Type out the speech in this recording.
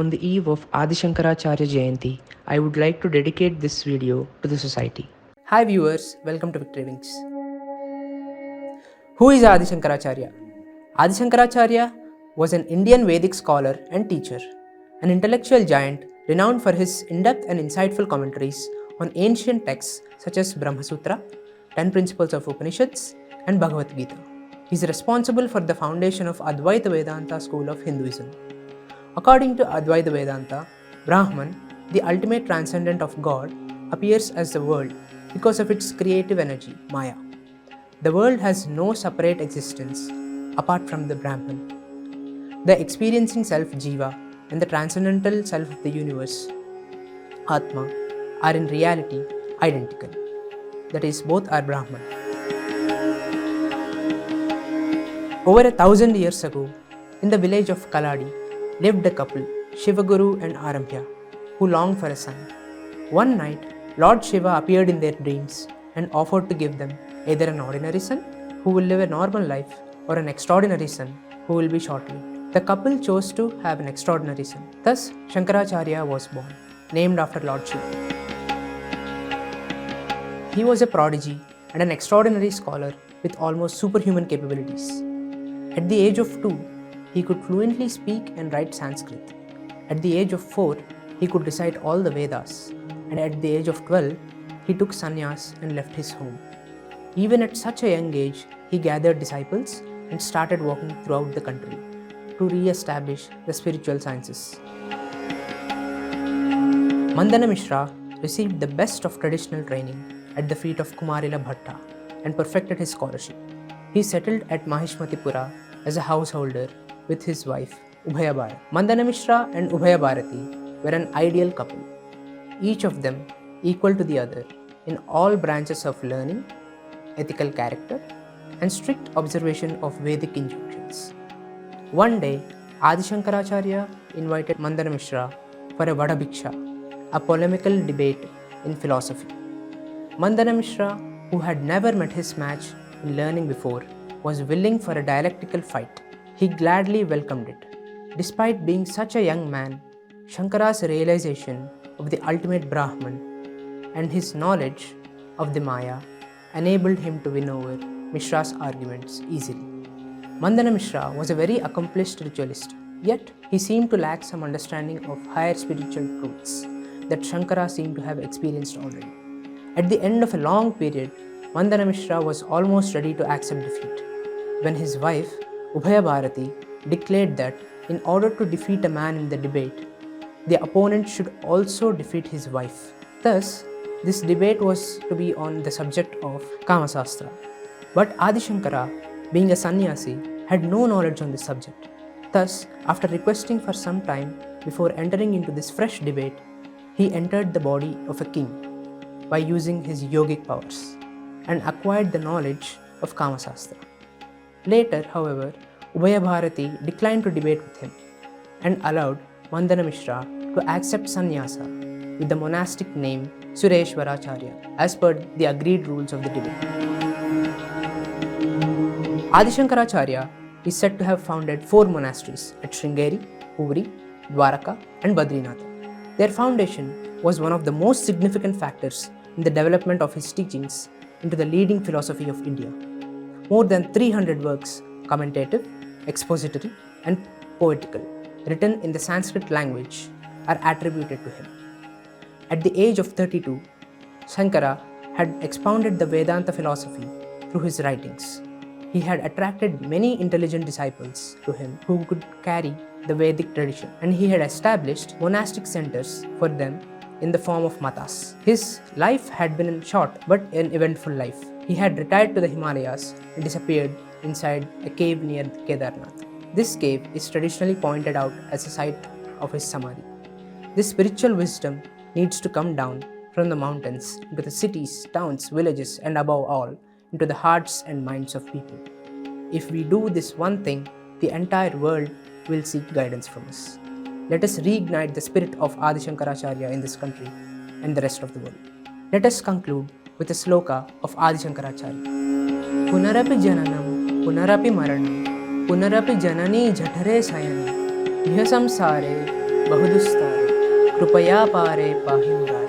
On the eve of Adi Shankaracharya Jayanti, I would like to dedicate this video to the society. Hi viewers, welcome to Victory Wings. Who is Adi Shankaracharya? Adi Shankaracharya was an Indian Vedic scholar and teacher, an intellectual giant renowned for his in-depth and insightful commentaries on ancient texts such as Brahma Sutra, 10 Principles of Upanishads, and Bhagavad Gita. He is responsible for the foundation of Advaita Vedanta school of Hinduism. According to Advaita Vedanta, Brahman, the ultimate transcendent of God, appears as the world because of its creative energy, Maya. The world has no separate existence apart from the Brahman. The experiencing self, Jiva, and the transcendental self of the universe, Atma, are in reality identical. That is, both are Brahman. Over 1,000 years ago, in the village of Kaladi, lived a couple, Shivaguru and Arambhya, who longed for a son. One night, Lord Shiva appeared in their dreams and offered to give them either an ordinary son who will live a normal life or an extraordinary son who will be short-lived. The couple chose to have an extraordinary son. Thus, Shankaracharya was born, named after Lord Shiva. He was a prodigy and an extraordinary scholar with almost superhuman capabilities. At the age of 2, he could fluently speak and write Sanskrit. At the age of 4, he could recite all the Vedas. And at the age of 12, he took sannyas and left his home. Even at such a young age, he gathered disciples and started walking throughout the country to re-establish the spiritual sciences. Mandana Mishra received the best of traditional training at the feet of Kumarila Bhatta and perfected his scholarship. He settled at Mahishmatipura as a householder with his wife, Ubhaya Bharati. Mandana Mishra and Ubhaya Bharati were an ideal couple, each of them equal to the other in all branches of learning, ethical character, and strict observation of Vedic injunctions. One day, Adi Shankaracharya invited Mandana Mishra for a Vada Bhiksha, a polemical debate in philosophy. Mandana Mishra, who had never met his match in learning before, was willing for a dialectical fight. He gladly welcomed it. Despite being such a young man, Shankara's realization of the ultimate Brahman and his knowledge of the Maya enabled him to win over Mishra's arguments easily. Mandana Mishra was a very accomplished ritualist, yet he seemed to lack some understanding of higher spiritual truths that Shankara seemed to have experienced already. At the end of a long period, Mandana Mishra was almost ready to accept defeat, when his wife, Ubhaya Bharati, declared that in order to defeat a man in the debate, the opponent should also defeat his wife. Thus, this debate was to be on the subject of Kama Sastra. But Adi Shankara, being a sannyasi, had no knowledge on this subject. Thus, after requesting for some time before entering into this fresh debate, he entered the body of a king by using his yogic powers and acquired the knowledge of Kama Sastra. Later, however, Ubhaya Bharati declined to debate with him and allowed Mandana Mishra to accept sannyasa with the monastic name Sureshwaracharya as per the agreed rules of the debate. Adi Shankaracharya is said to have founded 4 monasteries at Sringeri, Puri, Dwaraka, and Badrinath. Their foundation was one of the most significant factors in the development of his teachings into the leading philosophy of India. More than 300 works, commentative, expository, and poetical, written in the Sanskrit language, are attributed to him. At the age of 32, Shankara had expounded the Vedanta philosophy through his writings. He had attracted many intelligent disciples to him who could carry the Vedic tradition, and he had established monastic centers for them in the form of matas. His life had been a short but an eventful life. He had retired to the Himalayas and disappeared inside a cave near Kedarnath. This cave is traditionally pointed out as a site of his samadhi. This spiritual wisdom needs to come down from the mountains into the cities, towns, villages, and above all, into the hearts and minds of people. If we do this one thing, the entire world will seek guidance from us. Let us reignite the spirit of Adi Shankaracharya in this country and the rest of the world. Let us conclude with a sloka of Adi Shankaracharya. Punarapi jananam, punarapi maranam, punarapi janani jhatare sayana, iha samsare बहुदुस्तारे कृपया पारे पाहि मुरारे।